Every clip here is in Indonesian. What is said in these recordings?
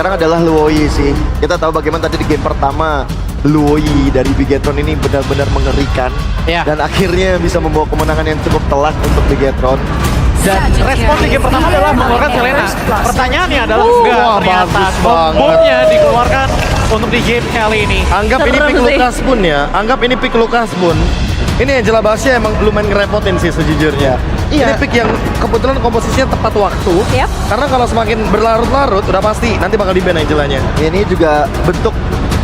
sekarang adalah Luoyi sih. Kita tahu bagaimana tadi di game pertama Luoyi dari Bigetron ini benar-benar mengerikan. Ya. Dan akhirnya bisa membawa kemenangan yang cukup telak untuk Bigetron. Dan respon di game pertama adalah mengeluarkan Selena. Pertanyaannya adalah enggak, wah, ternyata bagus banget. bomnya dikeluarkan untuk di game kali ini. Anggap ini Serem pick sih. Lucas Boon ya. Anggap ini pick Lucas Boon. Ini Angela Baxia emang lumayan ngerepotin sih sejujurnya. Ini Iya. pick yang kebetulan komposisinya tepat waktu. Yap. Karena kalau semakin berlarut-larut udah pasti nanti bakal di-ban Angelanya. Ini juga bentuk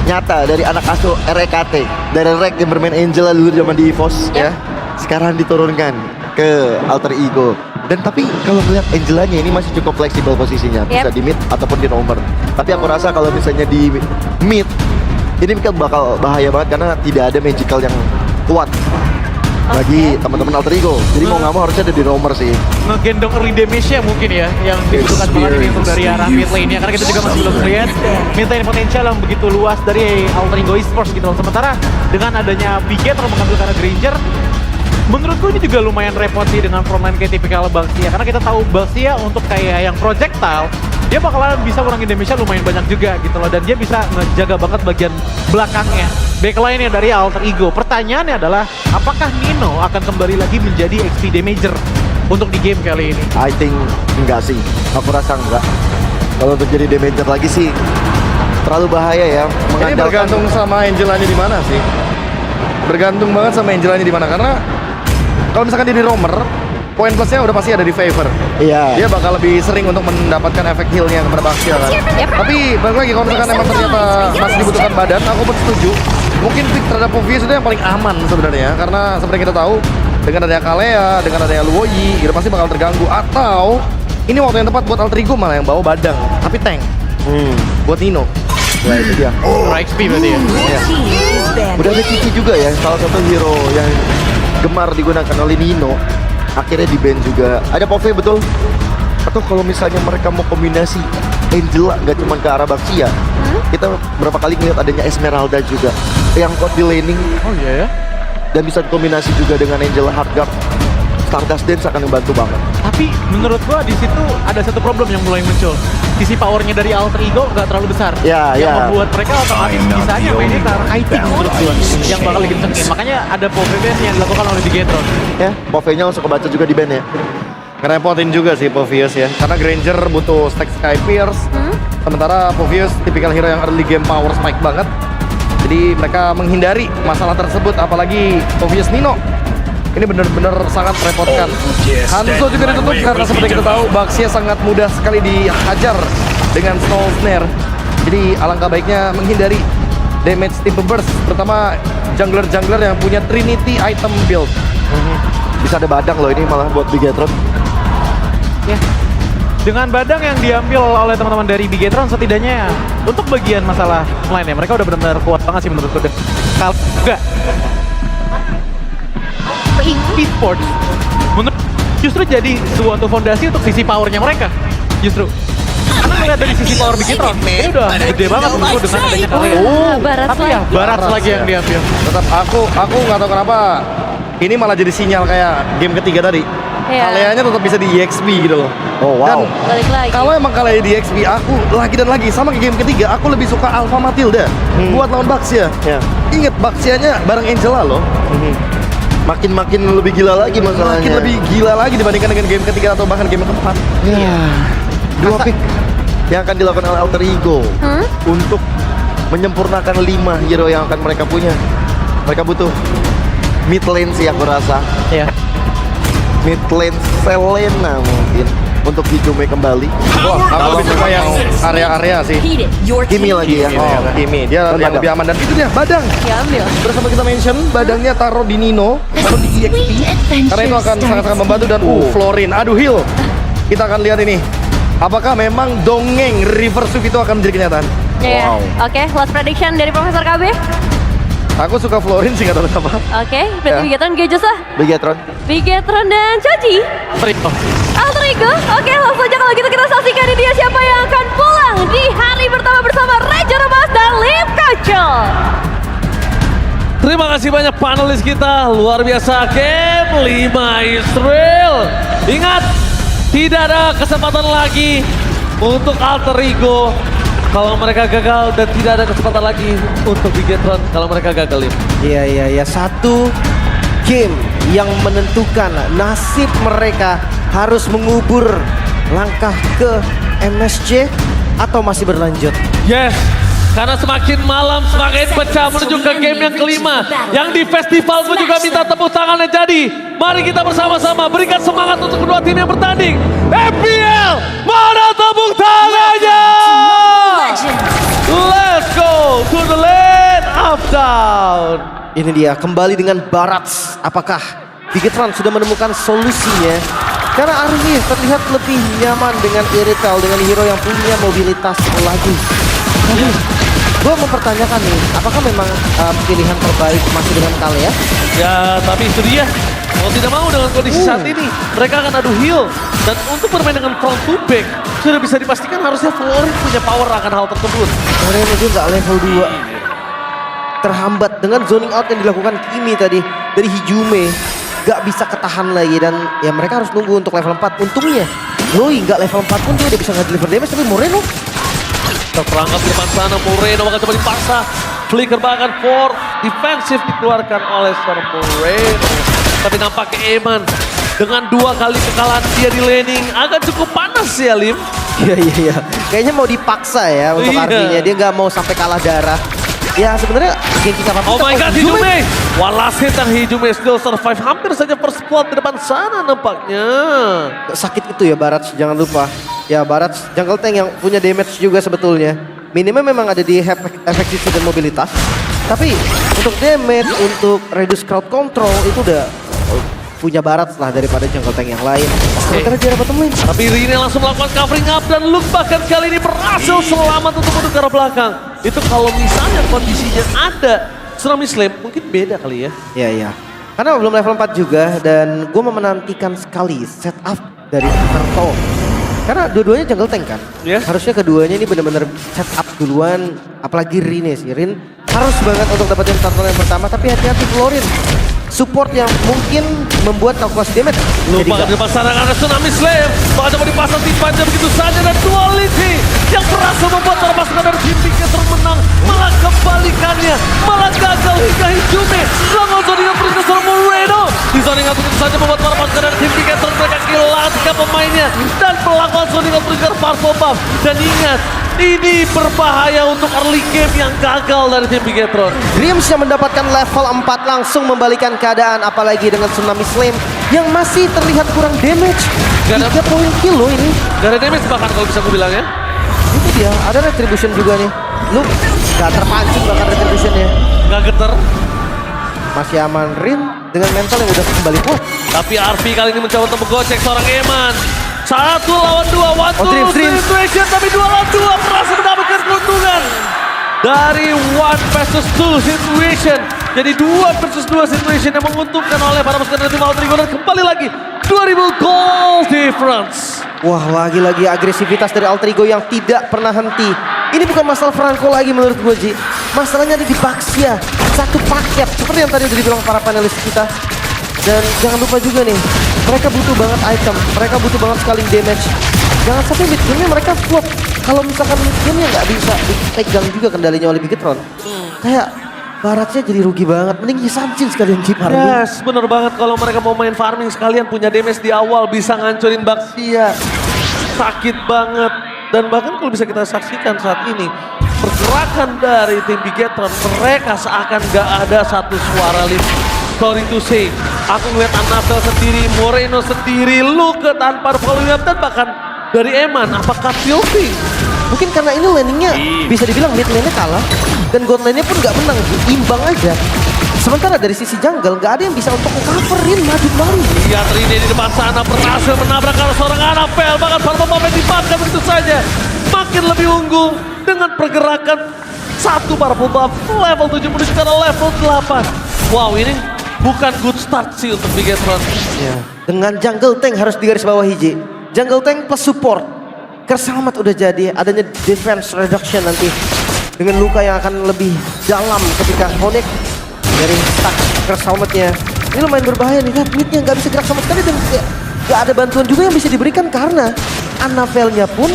nyata dari anak asuh REKT. Dari Rek yang bermain Angela dulu zaman di EVOS ya. Sekarang diturunkan ke Alter Ego. Dan tapi kalau melihat Angelanya ini masih cukup fleksibel posisinya. Bisa di mid ataupun di roamer. Tapi aku rasa kalau misalnya di mid ini bakal bahaya banget karena tidak ada magical yang kuat bagi teman-teman Alter Ego. Jadi mau nggak mau harusnya ada di roamer sih. Ngegendong early damage-nya mungkin ya yang dibutuhkan banget ini untuk dari arah mid lane-nya, karena kita juga masih belum melihat mid lane potensial yang begitu luas dari Alter Ego Esports gitu loh. Sementara dengan adanya Bigetron mengambil karena Granger, menurutku ini juga lumayan repot sih dengan frontline kayak tipikal Baxia, karena kita tahu Baxia untuk kayak yang projectile dia bakalan bisa ngurangin damage-nya lumayan banyak juga gitu loh, dan dia bisa ngejaga banget bagian belakangnya backline-nya dari Alter Ego. Pertanyaannya adalah apakah Nino akan kembali lagi menjadi XP damager untuk di game kali ini? I think enggak sih. Aku rasa enggak. Kalau untuk jadi damager lagi sih terlalu bahaya ya. Ini bergantung sama Angelanya di mana sih. Bergantung banget sama Angelanya di mana, karena kalau misalkan dia di roamer, poin plusnya udah pasti ada di favor. Iya. Dia bakal lebih sering untuk mendapatkan efek healnya kepada Baxia kan. Yep. Tapi balik lagi kalau misalkan emang ternyata masih dibutuhkan badan, aku pun setuju. Mungkin pick terhadap Povius itu yang paling aman sebenarnya, karena seperti kita tahu dengan adanya Kalea, dengan adanya Luoyi, itu pasti bakal terganggu. Atau ini waktu yang tepat buat Alter Ego malah yang bawa badang, tapi tank buat Nino. Ya itu dia. Pro XP berarti ya? Udah ada Cici juga ya, salah satu hero yang gemar digunakan oleh Nino. Akhirnya di ban juga. Ada Pove betul. Atau kalau misalnya mereka mau kombinasi Angela nggak cuma ke arah Baxia. Kita berapa kali ngeliat adanya Esmeralda juga yang kuat di laning Oh iya ya? dan bisa dikombinasi juga dengan Angela Hardguard. Stardust Dance akan membantu banget. Tapi menurut gua di situ ada satu problem yang mulai muncul. Sisi powernya dari Alter Ego nggak terlalu besar. Ya, yang ya. membuat mereka otomatis bisanya mainnya ke arah high menurut gua. Yang bakal dikencengin. Makanya ada POV yang dilakukan oleh Bigetron. Ya, Pove-nya langsung kebaca juga di ban ya. Ngerepotin juga sih Povius ya, karena Granger butuh stack Sky Pierce, sementara Povius tipikal hero yang early game power spike banget. Jadi mereka menghindari masalah tersebut, apalagi Povius Nino. Ini benar-benar sangat merepotkan. Hanzo juga ditutup karena seperti kita tahu Baxia sangat mudah sekali dihajar dengan Snow Snare. Jadi alangkah baiknya menghindari damage tipe burst, terutama jungler-jungler yang punya Trinity item build. Bisa ada badang loh ini malah buat Bigetron. Ya. Dengan badang yang diambil oleh teman-teman dari Bigetron, setidaknya untuk bagian masalah lain ya, mereka udah benar-benar kuat banget sih menurutku. Kalau enggak esports menurut justru jadi suatu fondasi untuk sisi powernya mereka justru. Karena melihat dari sisi power Bigetron, ini udah gede banget menurutku dengan adanya kalian. Barat Tapi ya barat lagi yang diambil. Tetap aku nggak tahu kenapa ini malah jadi sinyal kayak game ketiga tadi. Iya. Kaleanya tetap bisa di EXP gitu loh. Oh wow. Dan Balik lagi. kalau emang Kalea di EXP, aku lagi dan lagi sama ke game ketiga, aku lebih suka Alpha Matilda buat lawan Baxia. Ya. Ingat Baxianya bareng Angela loh. Makin lebih gila lagi masalahnya. Makin lebih gila lagi dibandingkan dengan game ketiga atau bahkan game keempat. Ya. Dua pick yang akan dilakukan oleh Alter Ego untuk menyempurnakan 5 hero yang akan mereka punya. Mereka butuh mid lane sih aku rasa. Ya. Mid lane Selena mungkin untuk Hijome kembali. Wah, aku lebih suka yang area-area sih. Kimi lagi ya. Oh, Kimi dia Dan yang badang. lebih aman, dan itu dia badang. Diambil. Terus sama kita mention, badangnya taruh di Nino, taruh di EXP, karena itu akan sangat-sangat membantu. Dan Florin, aduh heal. Kita akan lihat ini, apakah memang dongeng reverse sweep itu akan menjadi kenyataan. Iya. Oke, last prediction dari Profesor KB. Aku suka Florin sih, nggak tahu kenapa. Oke, berarti Ya. Bigetron Gejos lah. Bigetron. Bigetron dan Choji. Trito. Alter Ego. Oke, langsung aja kalau gitu kita saksikan ini dia siapa yang akan pulang di hari pertama bersama Raja Remas dan Lim Kacol. Terima kasih banyak panelis kita, luar biasa. Game 5 Israel. Ingat, tidak ada kesempatan lagi untuk Alter Ego kalau mereka gagal dan tidak ada kesempatan lagi untuk Bigetron kalau mereka gagal, Lim. Iya. Satu game yang menentukan nasib mereka, harus mengubur langkah ke MSC atau masih berlanjut. Yes, karena semakin malam semakin pecah menuju ke game yang kelima. Yang di festival gue juga minta tepuk tangannya. Jadi mari kita bersama-sama berikan semangat untuk kedua tim yang bertanding. FPL, mana tepuk tangannya? Let's go to the lane of down. Ini dia kembali dengan Barats. Apakah Bigetron sudah menemukan solusinya? Karena Army terlihat lebih nyaman dengan Irithel, dengan hero yang punya mobilitas lagi. Gue mempertanyakan nih, apakah memang pilihan terbaik masih dengan Kale ya? Ya, tapi itu dia. Mau tidak mau dengan kondisi saat ini, mereka akan adu heal. Dan untuk bermain dengan front to back, sudah bisa dipastikan harusnya Florin punya power akan hal tersebut. Mereka juga nggak level 2. Terhambat dengan zoning out yang dilakukan Kimi tadi dari Hijume. Gak bisa ketahan lagi dan ya mereka harus nunggu untuk level 4. Untungnya Loi gak level 4 pun dia udah bisa nge-deliver damage, tapi Moreno Terperangkap di depan sana, Moreno akan coba dipaksa. Flicker bahkan for defensif dikeluarkan oleh Sir Moreno. Tapi nampaknya Eman dengan 2 kali kekalahan dia di laning agak cukup panas ya, Lim. Iya. Kayaknya mau dipaksa ya untuk Iya. artinya. Dia gak mau sampai kalah darah. Ya sebenarnya gengsi apapun. Oh my god, Hijume! Wallace hit dan Hijume still survive. Hampir saja first blood di depan sana nampaknya. Sakit itu ya Barats, jangan lupa. Ya Barats jungle tank yang punya damage juga sebetulnya. Minimum memang ada di efektivitas dan mobilitas. Tapi untuk damage, untuk reduce crowd control itu udah punya Barats lah daripada jungle tank yang lain. Sementara dia dapat temuin. Tapi Rine langsung melakukan covering up dan Luke bahkan kali ini berhasil selamat untuk menuju ke arah belakang. Itu kalau misalnya kondisinya ada Tsunami Slam mungkin beda kali ya. Iya. Karena belum level 4 juga dan gue menantikan sekali setup dari Turtle. Karena dua-duanya jungle tank kan. Yes. Harusnya keduanya ini benar-benar setup duluan. Apalagi Rine sih. Rin harus banget untuk dapetin Turtle yang pertama. Tapi hati-hati Florin. Support yang mungkin membuat kalkulasi damage. Lupa di depan sana karena Tsunami Slam. Bahkan coba dipasang timpannya begitu saja dan duality yang berhasil membuat para pasukan dari tim Bigetron menang. Malah kebalikannya, malah gagal hingga Hijume. Langsung zoning terus ke Sir Moreno. Di zoning begitu saja membuat para pasukan dari tim Bigetron mereka kehilangan 3 pemainnya. Dan melakukan zoning trigger Parcel Buff. Dan ingat, ini berbahaya untuk early game yang gagal dari tim Bigetron. Dreams yang mendapatkan level 4 langsung membalikan keadaan, apalagi dengan Tsunami Slam yang masih terlihat kurang damage. Gak ada 3 poin kill loh ini. Gak ada damage bahkan kalau bisa gue bilang ya. Itu dia, ada retribution juga nih. Lu gak terpancing bahkan retributionnya. Gak geter. Masih aman Rin dengan mental yang udah kembali kuat. Tapi RP kali ini mencoba untuk menggocek seorang Eman. 1 lawan 2, 1 Dreams. situation, tapi 2 lawan 2 berhasil mendapatkan keuntungan. Dari 1 versus 2 situation. Jadi 2 versus 2 situation yang menguntungkan oleh para pasukan dari tim Alter Ego dan kembali lagi 2000 goal difference. Wah, lagi-lagi agresivitas dari Alter Ego yang tidak pernah henti. Ini bukan masalah Franco lagi menurut gue, Ji. Masalahnya ada di Baxia. Satu paket, seperti yang tadi udah dibilang para panelis kita. Dan jangan lupa juga nih, mereka butuh banget item. Mereka butuh banget sekali damage. Jangan sampai mid game-nya mereka flop. Kalau misalkan mid game-nya nggak bisa dipegang juga kendalinya oleh Bigetron. Kayak Baratnya jadi rugi banget. Mending Yisanchin sekalian keep farming. Yes, bener banget kalau mereka mau main farming sekalian punya damage di awal bisa ngancurin Baxia. Sakit banget. Dan bahkan kalau bisa kita saksikan saat ini pergerakan dari tim Bigetron, mereka seakan gak ada satu suara lead. Sorry to say, aku ngeliat Annabelle sendiri, Moreno sendiri, Luke tanpa following up dan bahkan dari Eman, apakah tilting? Mungkin karena ini landingnya bisa dibilang mid lane-nya kalah. Dan god lane-nya pun gak menang, imbang aja. Sementara dari sisi jungle gak ada yang bisa untuk coverin maju kembali. Lihat Rine di depan sana berhasil menabrak arah seorang Annabelle. Bahkan Purple Puppet dipadam begitu saja. Makin lebih unggul dengan pergerakan satu Purple Buff level 7 menuju ke level 8. Wow, ini bukan good start sih untuk Bigetron. Ya. Dengan jungle tank harus digarisbawahi, Ji. Jungle tank plus support. Kerselamat udah jadi, adanya defense reduction nanti. Dengan luka yang akan lebih dalam ketika connect dari stack Kerselamatnya. Ini lumayan berbahaya nih, lihat midnya nggak bisa gerak sama sekali dan gak ada bantuan juga yang bisa diberikan karena Annabelle-nya pun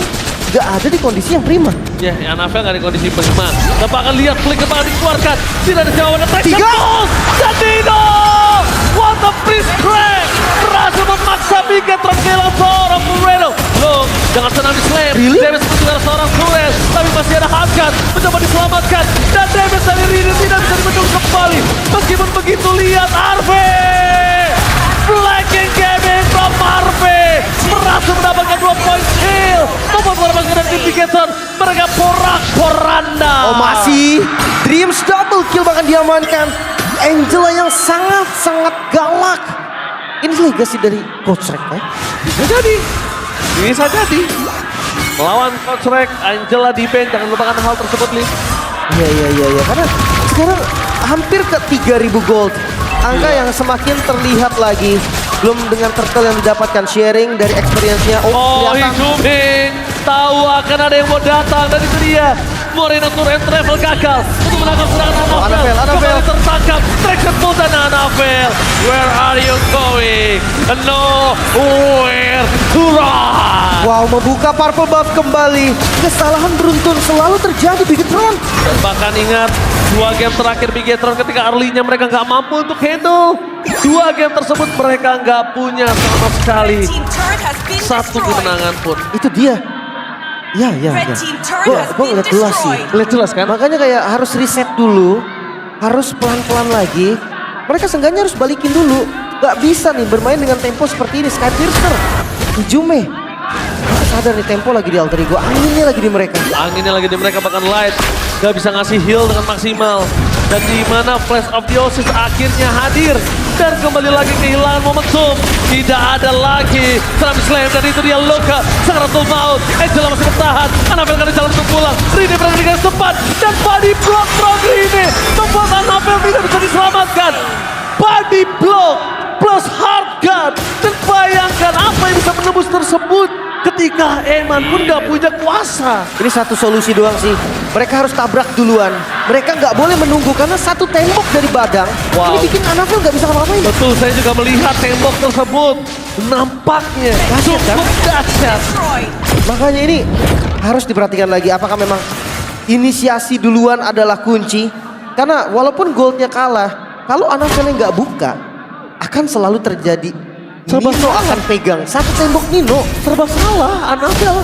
gak ada di kondisi yang prima. Ya, Anafel gak di kondisi prima. Kita akan lihat flicker bakal dikeluarkan. Tidak ada jawaban. Tiga. Dan Dino! What a freeze track! Berhasil memaksa Bigetron kehilangan seorang Moreno. Loh, jangan senang dislap. Really? Damage mendengar seorang Suez. Tapi masih ada Hakan. Mencoba diselamatkan. Dan damage dari Rini tidak bisa dibendung kembali. Meskipun begitu, lihat Harvey! Blacking gaming from Harvey. Berhasil mendapatkan 2 poin kill. Membuat perempuan dari tim Bigetron. Mereka porak-poranda. Oh masih, Dreams double kill bahkan diamankan. Angela yang sangat-sangat galak. Ini legacy dari Coach Rek ya? Bisa jadi. Bisa jadi. Melawan Coach Rek, Angela di bench. Jangan lupakan hal tersebut, Lim. Iya. Karena sekarang hampir ke 3.000 gold. Angka yang semakin terlihat lagi. Belum dengan turtle yang didapatkan sharing dari experience-nya. Oh, kelihatan. Hijubing. Tahu akan ada yang mau datang. Dan itu dia. Moreno Tour and Travel gagal untuk menangkap serangan Anafel. Kembali tertangkap. Traction pull dan Anafel. Where are you going? Nowhere to run. Wow, membuka purple buff kembali. Kesalahan beruntun selalu terjadi Bigetron. Dan bahkan ingat 2 game terakhir Bigetron ketika early-nya mereka nggak mampu untuk handle. 2 game tersebut mereka nggak punya sama sekali satu kemenangan pun. Itu dia. Ya. Gue ngeliat jelas sih. Lihat jelas kan? Makanya kayak harus reset dulu. Harus pelan-pelan lagi. Mereka seenggaknya harus balikin dulu. Gak bisa nih bermain dengan tempo seperti ini. Skypiercer, Hijume. Mereka sadar nih tempo lagi di Alter Ego. Anginnya lagi di mereka. Anginnya lagi di mereka, bahkan Light gak bisa ngasih heal dengan maksimal. Dan di mana Flash of Theosis akhirnya hadir. Dan kembali lagi kehilangan momentum. Tidak ada lagi Tsunami Slam, dan itu dia Luka. Sakratul Maut. Angela masih bertahan. Anafel kan jalan untuk pulang. Rini berada dengan sempat. Dan body block from Rini membuat Anafel tidak bisa diselamatkan. Body block plus hard guard. Dan bayangkan apa yang bisa menembus tersebut ketika Eman pun gak punya kuasa. Ini satu solusi doang sih. Mereka harus tabrak duluan. Mereka nggak boleh menunggu karena satu tembok dari Badang. Wow. Ini bikin Anafel nggak bisa ngapa-ngapain. Betul, saya juga melihat tembok tersebut nampaknya cukup dahsyat. Makanya ini harus diperhatikan lagi. Apakah memang inisiasi duluan adalah kunci? Karena walaupun goldnya kalah, kalau Anafelnya nggak buka, akan selalu terjadi. Serba Nino salah. akan pegang satu tembok Nino. Serba salah, Anafel.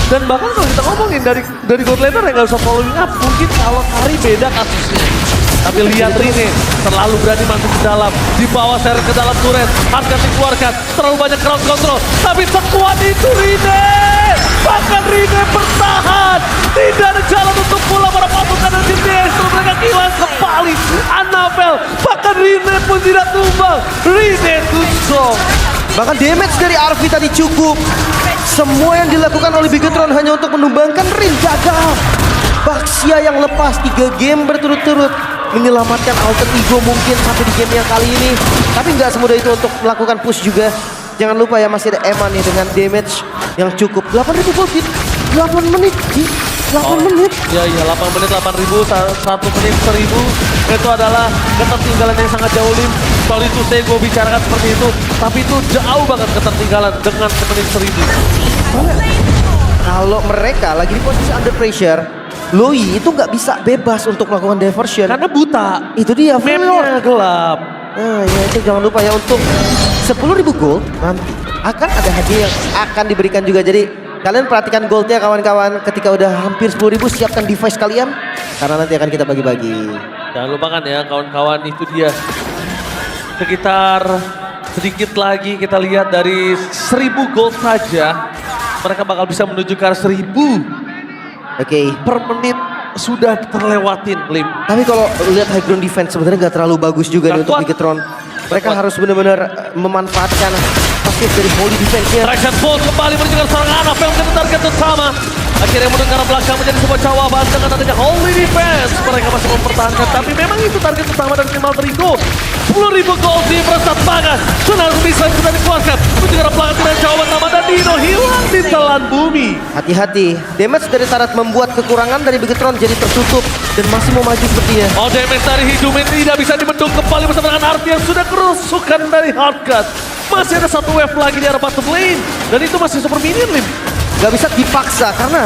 Dan bahkan kalau kita ngomongin dari God Laner yang nggak usah following up, mungkin kalau hari beda kasusnya. Tapi lihat Rine terlalu berani masuk ke dalam, di bawah seret ke dalam turret, harga dikeluarkan, terlalu banyak crowd control. Tapi sekuat itu Rine, bahkan Rine bertahan, tidak ada jalan untuk pulang para pasukan dari tim Destro. Mereka kehilangan kembali Anafel, bahkan Rine pun tidak tumbang. Rine too strong. Bahkan damage dari Arvi tadi cukup. Semua yang dilakukan oleh Bigetron hanya untuk menumbangkan Rin gagal. Baxia yang lepas 3 game berturut-turut menyelamatkan Alter Ego mungkin sampai di game yang kali ini. Tapi nggak semudah itu untuk melakukan push juga. Jangan lupa ya masih ada Eman nih dengan damage yang cukup. 8.000 gold hit. 8 menit. 8 menit. Ya, 8 menit 8.000, 1 menit 1.000. Itu adalah ketertinggalan yang sangat jauh, Lim. Sorry to say gue bicarakan seperti itu. Tapi itu jauh banget ketertinggalan dengan semenit 1.000. Kalau mereka lagi di posisi under pressure, Loi itu nggak bisa bebas untuk melakukan diversion. Karena buta. Itu dia, Mapnya gelap. Nah ya itu jangan lupa ya untuk 10.000 gold nanti akan ada hadiah yang akan diberikan juga. Jadi kalian perhatikan goldnya kawan-kawan, ketika udah hampir 10.000 siapkan device kalian karena nanti akan kita bagi-bagi. Jangan lupakan ya kawan-kawan, itu dia. Sekitar sedikit lagi kita lihat dari 1.000 gold saja. Mereka bakal bisa menuju ke arah 1.000 Oke. per menit sudah terlewatin, Lim. Tapi kalau lihat high ground defense sebenarnya nggak terlalu bagus juga nih Nggak untuk kuat. Bigetron. Mereka kuat. harus benar-benar memanfaatkan pasif dari holy defense-nya. Traction Bolt kembali menuju ke serangan Anafel menjadi target utama. Akhirnya mundur ke arah belakang menjadi sebuah jawaban dengan adanya Holy Defense. Mereka masih mempertahankan, tapi memang itu target utama dari tim Alter Ego. 10.000 gold di meresap banget. Sudah bisa sudah dikeluarkan. Menuju ke arah belakang dengan jawaban nama dan Dino hilang di telan bumi. Hati-hati, damage dari Tarat membuat kekurangan dari Bigetron jadi tertutup dan masih mau maju sepertinya. Oh, damage dari Hidumin tidak bisa dibendung kembali bersama dengan Arfi yang sudah kerusukan dari Hardcut. Masih ada satu wave lagi di arah bottom lane. Dan itu masih super minion, Lim. Gak bisa dipaksa karena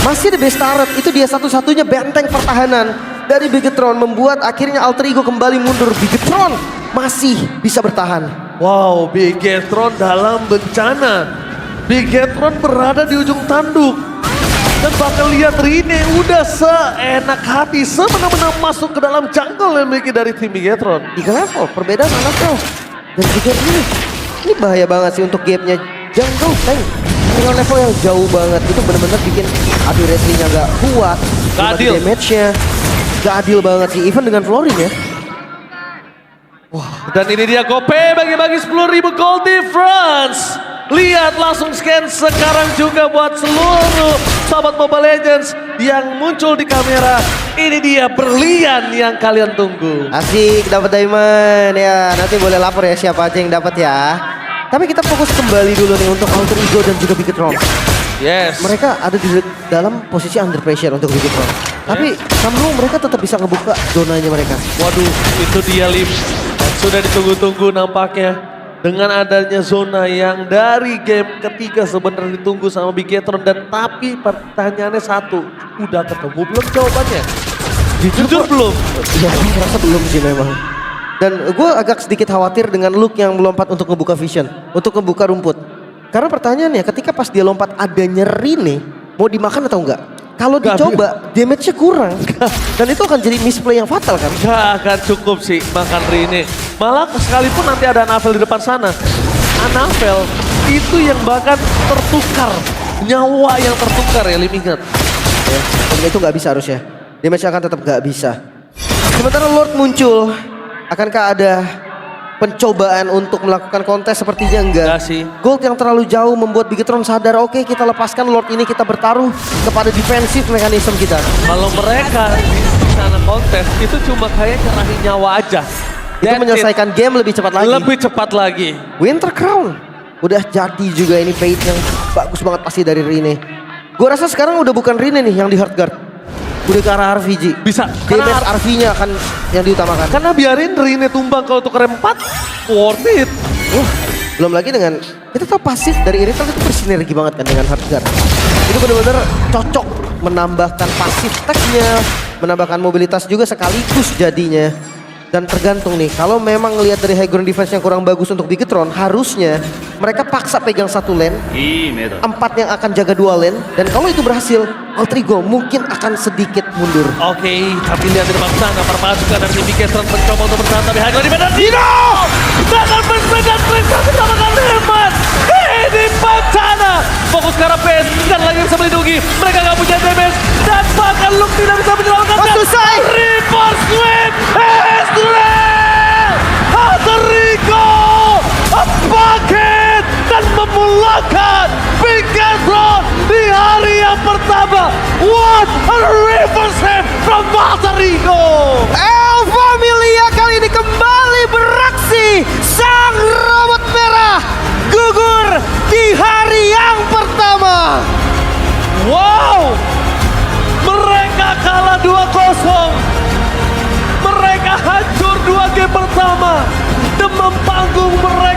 masih ada best turret. Itu dia satu-satunya benteng pertahanan dari Bigetron, membuat akhirnya Alter Ego kembali mundur. Bigetron masih bisa bertahan. Wow, Bigetron dalam bencana. Bigetron berada di ujung tanduk. Dan bahkan lihat Rine udah seenak hati, semena-mena masuk ke dalam jungle yang memiliki dari tim Bigetron. 3 level, perbedaan level. Dan juga ini bahaya banget sih untuk gapnya jungle tank. Dengan level yang jauh banget, itu benar-benar bikin adu wrestlingnya gak kuat. Gak adil. Damage-nya gak adil banget sih, even dengan Florin ya. Dan ini dia Gope bagi-bagi 10.000 gold difference. Lihat langsung scan sekarang juga buat seluruh sahabat Mobile Legends yang muncul di kamera. Ini dia berlian yang kalian tunggu. Asik, dapat diamond ya. Nanti boleh lapor ya siapa aja yang dapat ya. Tapi kita fokus kembali dulu nih untuk Alter Ego dan juga Bigetron. Yes. Mereka ada di dalam posisi under pressure untuk Bigetron. Tapi somehow mereka tetap bisa ngebuka zonanya mereka. Waduh, itu dia Lim. Dan sudah ditunggu-tunggu nampaknya. Dengan adanya zona yang dari game ketiga sebenarnya ditunggu sama Bigetron. Dan tapi pertanyaannya satu, udah ketemu belum jawabannya? Jujur belum? Ya, aku merasa belum sih memang. Dan gue agak sedikit khawatir dengan Luke yang melompat untuk ngebuka vision, untuk ngebuka rumput. Karena pertanyaannya ketika pas dia lompat ada nyeri nih, mau dimakan atau enggak? Kalau dicoba, damage-nya kurang. Dan itu akan jadi misplay yang fatal kan? Gak akan cukup sih makan Rine. Malah sekalipun nanti ada Anavel di depan sana. Anavel itu yang bahkan tertukar. Nyawa yang tertukar ya Lim, ingat. Ya, dan itu nggak bisa harusnya. Damage akan tetap nggak bisa. Sementara Lord muncul, akankah ada pencobaan untuk melakukan kontes? Sepertinya enggak. Enggak sih. Gold yang terlalu jauh membuat Bigetron sadar, oke kita lepaskan Lord ini, kita bertaruh kepada defensive mekanisme kita. Kalau mereka di sana kontes itu cuma kayak nyerahin nyawa aja. Itu That's menyelesaikan game lebih cepat it. lagi. Lebih cepat lagi. Winter Crown udah jadi juga, ini bait yang bagus banget pasti dari Rine. Gue rasa sekarang udah bukan Rine nih yang di hard guard, udah ke arah RVG. Bisa. Damage RV-nya akan yang diutamakan. Karena biarin Rine tumbang kalau untuk rem 4, worth it. Belum lagi dengan kita tahu pasif dari Irithel itu bersinergi banget kan dengan hard guard. Itu benar-benar cocok menambahkan pasif tag-nya, menambahkan mobilitas juga sekaligus jadinya. Dan tergantung nih, kalau memang ngelihat dari high ground defense yang kurang bagus untuk Bigetron, harusnya mereka paksa pegang satu lane, 4 yang akan jaga 2 lane, dan kalau itu berhasil, Alter Ego mungkin akan sedikit mundur. Oke, tapi lihat di depan sana para pasukan dari tim Bigetron mencoba untuk bertahan, tapi Hagler di badan Dino! Dengan berbeda perintah bersama Herman! Ini bencana! Fokus ke arah PS dan lagi bisa melindungi. Mereka nggak punya damage dan bahkan Luke tidak bisa menyelamatkan. Selesai! Reaper Sweep Ezreal! Alter Ego! Paket dan memulakan Bigetron di hari yang pertama. What a reverse save from Alter Ego! El Familia kali ini kembali beraksi. Sang robot merah gugur di hari yang pertama. Wow! Mereka kalah 2-0. Mereka hancur 2 game pertama. Demam panggung mereka